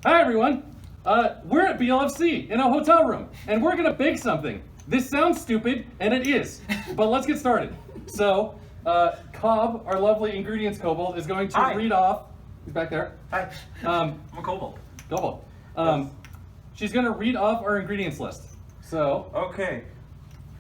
Hi everyone. We're at BLFC in a hotel room, and we're gonna bake something. This sounds stupid, and it is, but let's get started. So, Cobb, our lovely ingredients kobold, is going to read off. He's back there. Hi. I'm a kobold. Kobold. She's gonna read off our ingredients list. So. Okay.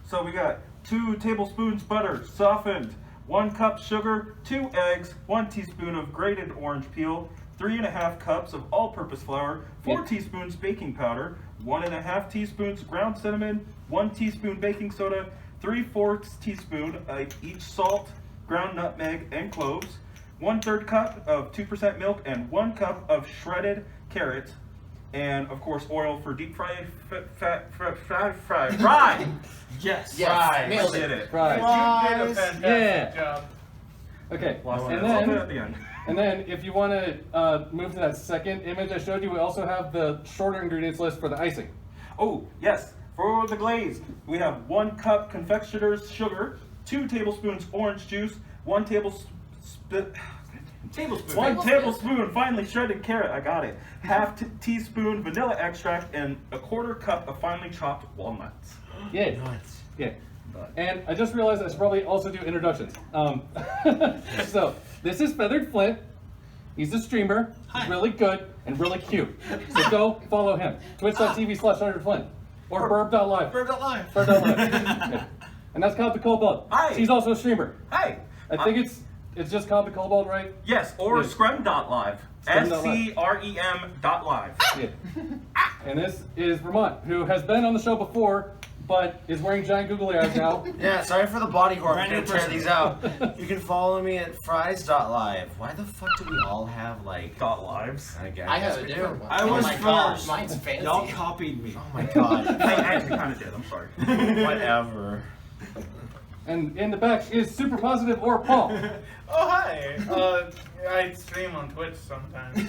So we got 2 tablespoons butter, softened, 1 cup sugar, 2 eggs, 1 teaspoon of grated orange peel, 3.5 cups of all-purpose flour, 4 teaspoons baking powder, 1.5 teaspoons ground cinnamon, 1 teaspoon baking soda, 3/4 teaspoon of each salt, ground nutmeg, and cloves, 1/3 cup of 2% milk, and 1 cup of shredded carrot, and of course oil for deep fry. Fry. Yes. Fry. Nailed Did it. Fry. You did a fantastic job. Okay. And And then, if you want to move to that second image I showed you, we also have the shorter ingredients list for the icing. Oh, yes. For the glaze, we have 1 cup confectioner's sugar, 2 tablespoons orange juice, 1 tablespoon finely shredded carrot, I got it, half teaspoon vanilla extract, and 1/4 cup of finely chopped walnuts. Yeah. Nuts. Yeah. And I just realized I should probably also do introductions. So, this is FeatheredFlint. He's a streamer. He's really good and really cute. So go follow him. Twitch.tv/FeatheredFlint. Or burb.live. Burb.live. Burb.live. And that's Cobb the Kobold. Hi. He's also a streamer. Hey! I think it's just Cobb the Kobold, right? Yes, or Screm.live. SCREM.live. Yeah. And this is Vermont, who has been on the show before, but is wearing giant googly eyes now. Yeah, sorry for the body horror. I'm Brand gonna new tear these out. You can follow me at fries.live. Why the fuck do we all have like .lives. I guess I have a we do. different one. I was oh my gosh, first. mine's fancy. Y'all copied me. Oh my god. I actually kind of did, I'm sorry. Whatever. And in the back is Super Positive or Paul. Oh hi. I stream on Twitch sometimes.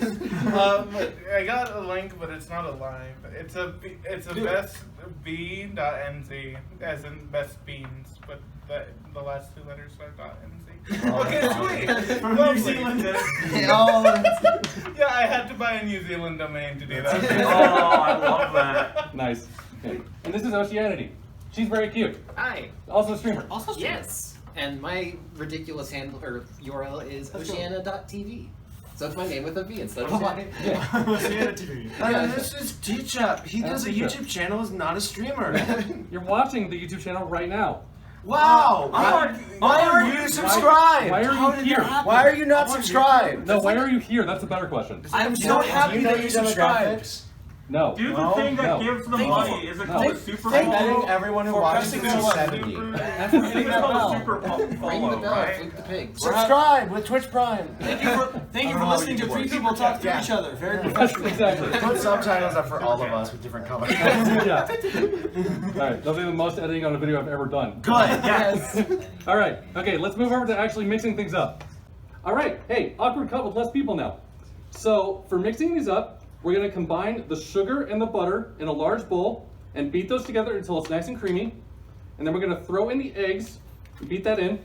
I got a link, but it's not a live. It's a bestb.nz, as in best beans, but the last 2 letters are .nz. Okay, sweet. From Lovely. New Zealand. Yeah, I had to buy a New Zealand domain to do that. Oh, I love that. Nice. Okay. And this is Oceanity. She's very cute. Hi. Also a streamer. Also yes. And my ridiculous handle or URL is Oceana.tv. So it's my name with a V instead of a Y. And this is T-Chap. He does a YouTube channel, is not a streamer. You're watching the YouTube channel right now. Wow! Why are you subscribed? Why are you here? Why are you not subscribed? No, why are you here? That's a better question. I'm so happy that you subscribed. No. Do the thing that No. gives the money. Is it called a super Thank follow? everyone who For watches pressing this the 70. I think it's called a super Ring the follow, bell, right? flip the pig. Subscribe with Twitch Prime. Thank you for listening to 3 people talk to each other. Very professional. Exactly. Put subtitles up for all of us with different colors. Yeah. Alright, that'll be the most editing on a video I've ever done. Good. Yes. Alright, okay, let's move over to actually mixing things up. Alright, hey, awkward cut with less people now. So, for mixing these up, we're going to combine the sugar and the butter in a large bowl and beat those together until it's nice and creamy. And then we're going to throw in the eggs and beat that in. And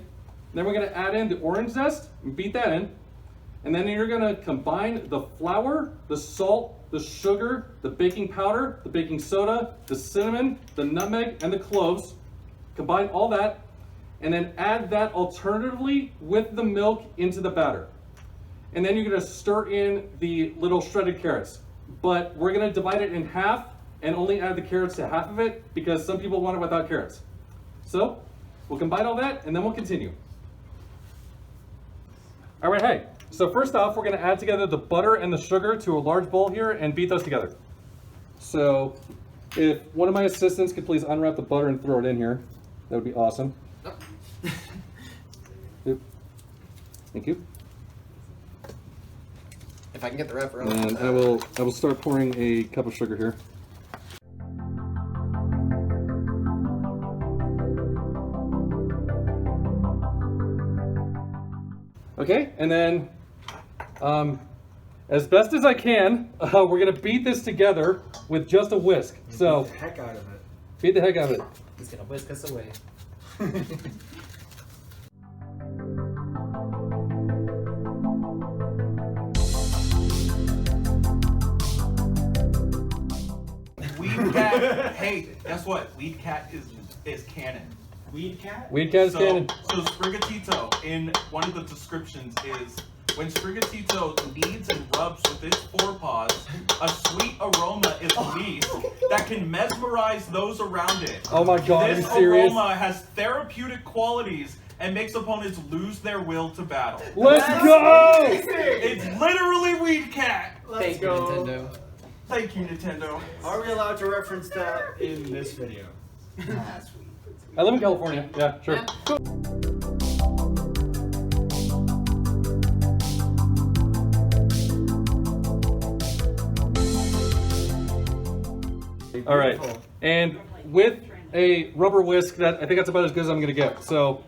then we're going to add in the orange zest and beat that in. And then you're going to combine the flour, the salt, the sugar, the baking powder, the baking soda, the cinnamon, the nutmeg, and the cloves. Combine all that and then add that alternatively with the milk into the batter. And then you're going to stir in the little shredded carrots. But we're going to divide it in half and only add the carrots to half of it because some people want it without carrots. So we'll combine all that and then we'll continue. All right, hey. So first off, we're going to add together the butter and the sugar to a large bowl here and beat those together. So if one of my assistants could please unwrap the butter and throw it in here, that would be awesome. Oop. Thank you. If I can get the wrapper on. And I will start pouring a cup of sugar here. Okay, and then as best as I can, we're gonna beat this together with just a whisk. So Beat the heck out of it. beat the heck out of it. He's gonna whisk us away. Hey, guess what? Weed Cat is canon. Weed cat? Weed cat is canon. So Sprigatito in one of the descriptions is when Sprigatito kneads and rubs with its forepaws, a sweet aroma is released that can mesmerize those around it. Oh my God, This are you serious? aroma has therapeutic qualities and makes opponents lose their will to battle. Let's go! It's literally Weed Cat. Thank you, Nintendo. Thank you, Nintendo. Are we allowed to reference that in this video? I live in California. Yeah, sure. All right, and with a rubber whisk, that I think that's about as good as I'm gonna get. So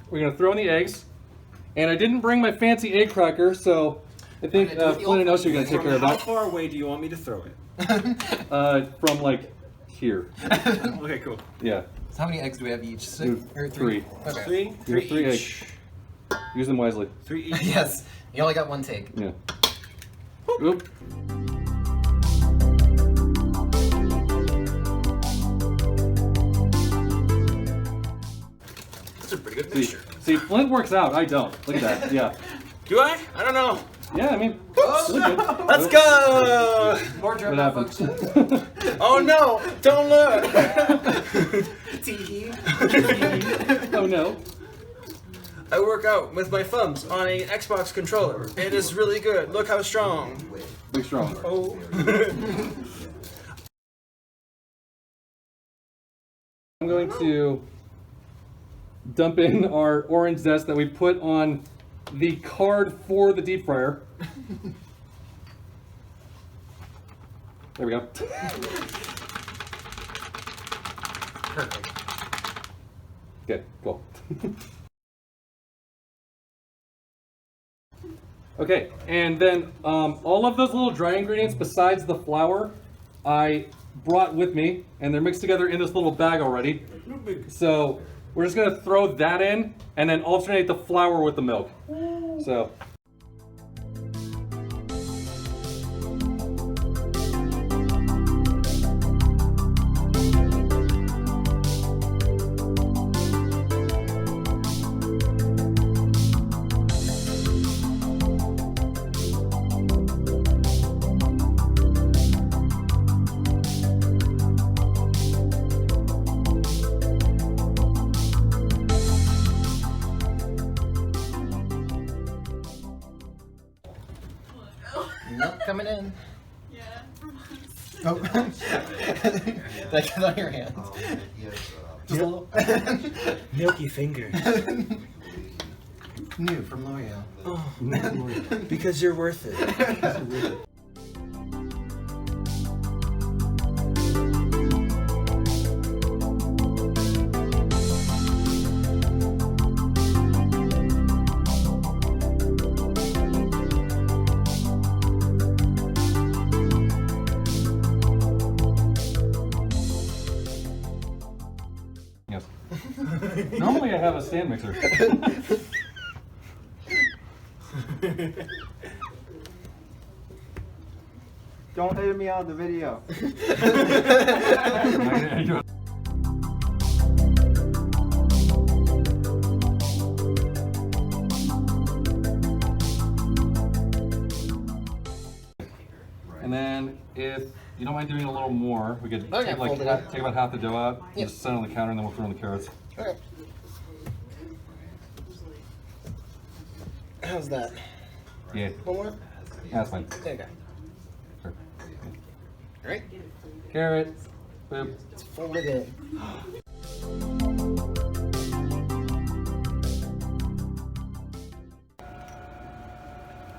we're gonna throw in the eggs, and I didn't bring my fancy egg cracker, so I think Flynn and Oshi are gonna take care of How that. far away do you want me to throw it? From like here. Okay, cool. Yeah. So how many eggs do we have each? Six or Three. Okay. Three? You have three each. eggs. Use them wisely. 3 each. Yes. You only got one take. Yeah. Oop. That's a pretty good See, mixture. see, Flint works out. I don't. Look at that. Yeah. Do I? I don't know. Yeah, I mean, look good. Let's go! More What drum happened? function. Oh no! Don't look! TE. Oh no. I work out with my thumbs on an Xbox controller. It is really good. Look how strong. Big strong. Oh. I'm going to dump in our orange zest that we put on the card for the deep fryer. There we go. Perfect. Okay, cool. Okay, and then all of those little dry ingredients besides the flour, I brought with me, and they're mixed together in this little bag already. So we're just gonna throw that in, and then alternate the flour with the milk. So. Milk coming in. Yeah. Oh. That got on your hands. Just a little. Milky fingers. New from L'Oreal. Oh, because you're worth it. Yes. Normally I have a stand mixer. Don't edit me out of the video. And then if you don't mind doing a little more, we could Okay, take, like, fold it up. take about half the dough out, Yep. just set it on the counter, and then we'll throw in the carrots. Okay. How's that? Yeah, One more? that's fine. There you go. Sure. Alright. Carrot, boop. Let's fold it in.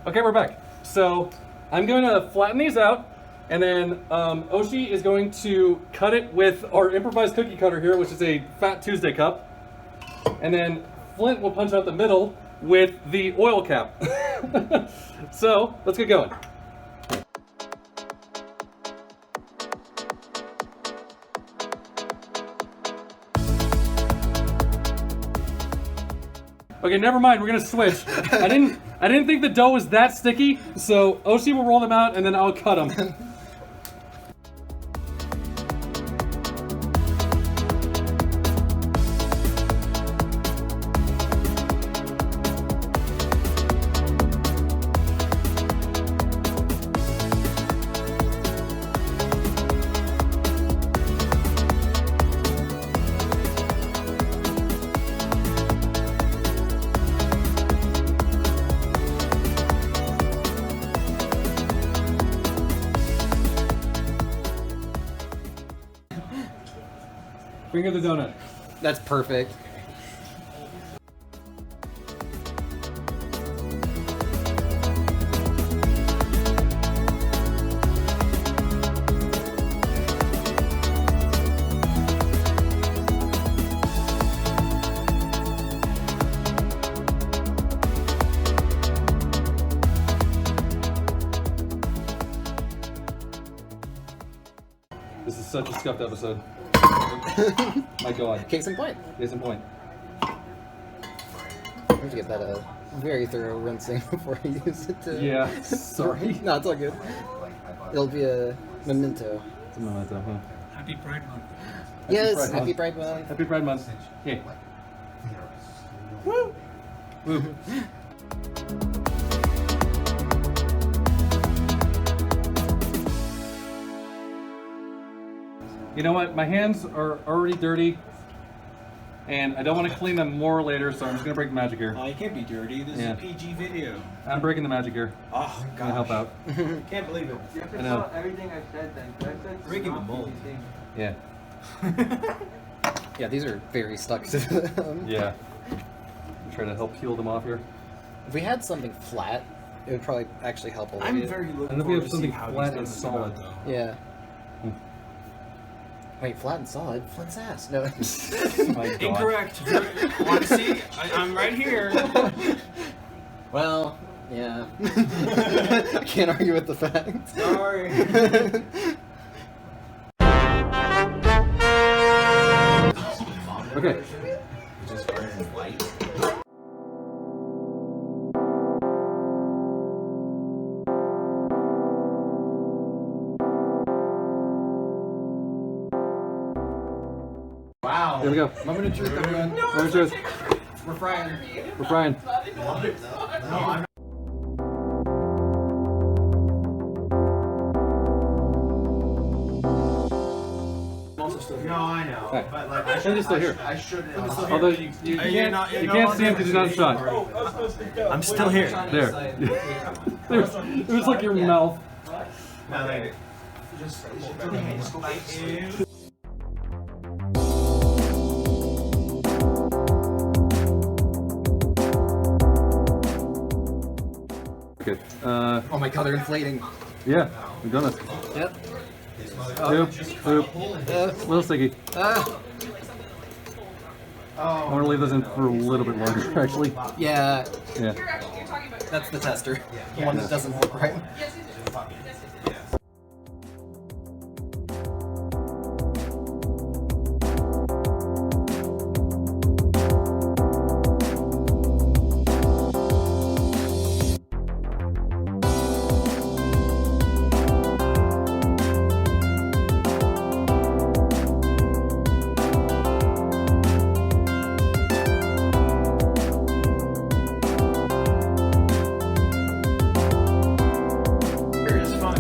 Okay, we're back. So I'm going to flatten these out, and then Oshi is going to cut it with our improvised cookie cutter here, which is a Fat Tuesday cup. And then Flint will punch out the middle with the oil cap. So let's get going. Okay, never mind. We're gonna switch. I didn't think the dough was that sticky, so Oshi will roll them out and then I'll cut them. Bring her the donut. That's perfect. This is such a scuffed episode. My God. Case in point. Case in point. I have to get that a very thorough rinsing before I use it. Yeah. Sorry. No, it's all good. It'll be a memento. It's a memento, huh? Happy Pride Month. Yes, Pride happy Month. Pride Month. Happy Pride Month. Yeah. Woo! Woo. You know what? My hands are already dirty, and I don't want to clean them more later, so I'm just gonna break the magic here. Oh, you can't be dirty. This Yeah. is a PG video. I'm breaking the magic here. Oh, I'm gonna help out. Can't believe it. You have to I know. saw everything I said then. 'Cause I said Breaking the not mold. PG. Yeah. Yeah, these are very stuck to them. Yeah. I'm trying to help peel them off here. If we had something flat, it would probably actually help a little I'm bit. very looking And if we forward have to see something how flat these and things solid. come out, though. Yeah. Wait, flat and solid? Flint's ass. No. My God. Incorrect. Want to see? I'm right here. Well, yeah. I can't argue with the facts. Sorry. Okay. Wow. Here we go. Moment of truth, everyone. Moment of truth. We're frying. We're frying. No, I know. Right. But like, I should still here. I shouldn't. Although you can't see him because you're not shot. I'm still here. There. It was like your mouth. No, they just go back in. Okay. Oh my god, they're inflating. Yeah, we've done this. Yep. Oop. Little sticky. I want to leave this in for a little bit longer, actually. Yeah, Yeah. that's the tester. The one that doesn't work right. It's fun.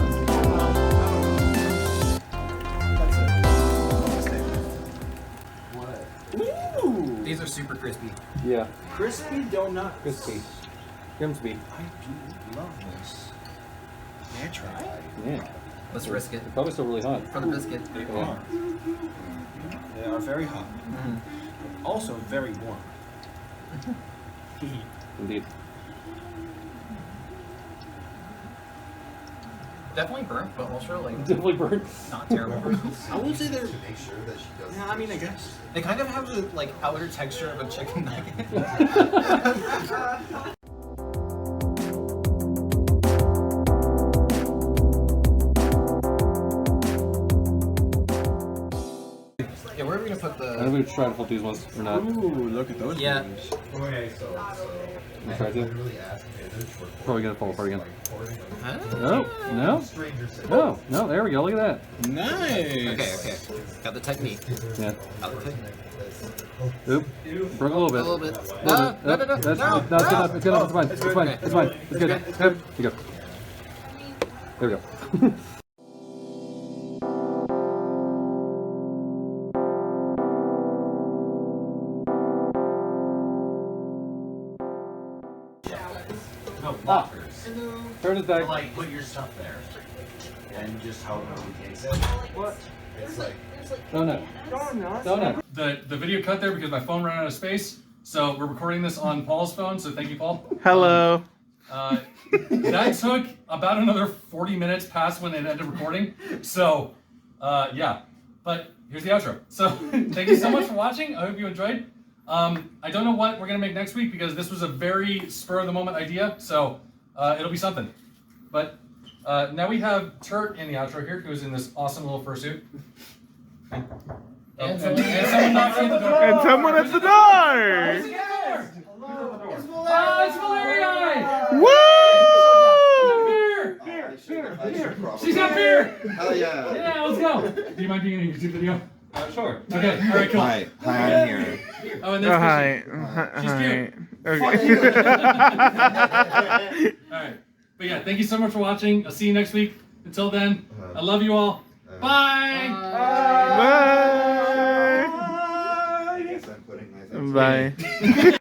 Ooh! These are super crispy. Yeah. Crispy donut. Crispy. Grimsby. I do love this. May I try? Yeah. Let's risk it. Probably still really hot. For the biscuit. They Yeah. are. They are very hot. Also very warm. Indeed. Definitely burnt, but also like Definitely burnt. not terrible. I won't say they're. Yeah, I mean, I guess. They kind of have the like outer texture of a chicken nugget. Yeah, where are we gonna put I don't know the? if we should try to flip these ones or not. Ooh, look at those. Yeah. moves. We try to. Probably gonna fall apart again. Huh? No, no, no, no. There we go. Look at that. Nice. Okay. Got the technique. Yeah. Got the technique. Oop. Broke a little bit. A little bit. A No, little bit. no, no, no, That's no, good enough. It's good enough. It's good enough. It's fine. It's fine. Okay. It's fine. It's good. Okay. There you go. There we go. No, Turn it back. like, put your stuff there. and just how he takes it. What? It's like Donut. Donuts. Donut. The video cut there because my phone ran out of space. So we're recording this on Paul's phone. So thank you, Paul. Hello. That took about another 40 minutes past when it ended recording. So yeah. But here's the outro. So thank you so much for watching. I hope you enjoyed. I don't know what we're gonna make next week because this was a very spur of the moment idea. So it'll be something. But now we have Turt in the outro here, who's in this awesome little fursuit. And someone knocks on the door. And someone at the door. Who's at the door? It's Valerii! Woo! She's got beer! Hell yeah. Yeah, let's go. Do you mind being in a YouTube video? Sure. Okay, alright, cool. Hi, I'm here. Oh, and Oh, that's hi. She's cute. Okay. Alright. But yeah, thank you so much for watching. I'll see you next week. Until then, I love you all. Bye! Bye. Yes, I'm putting my Bye.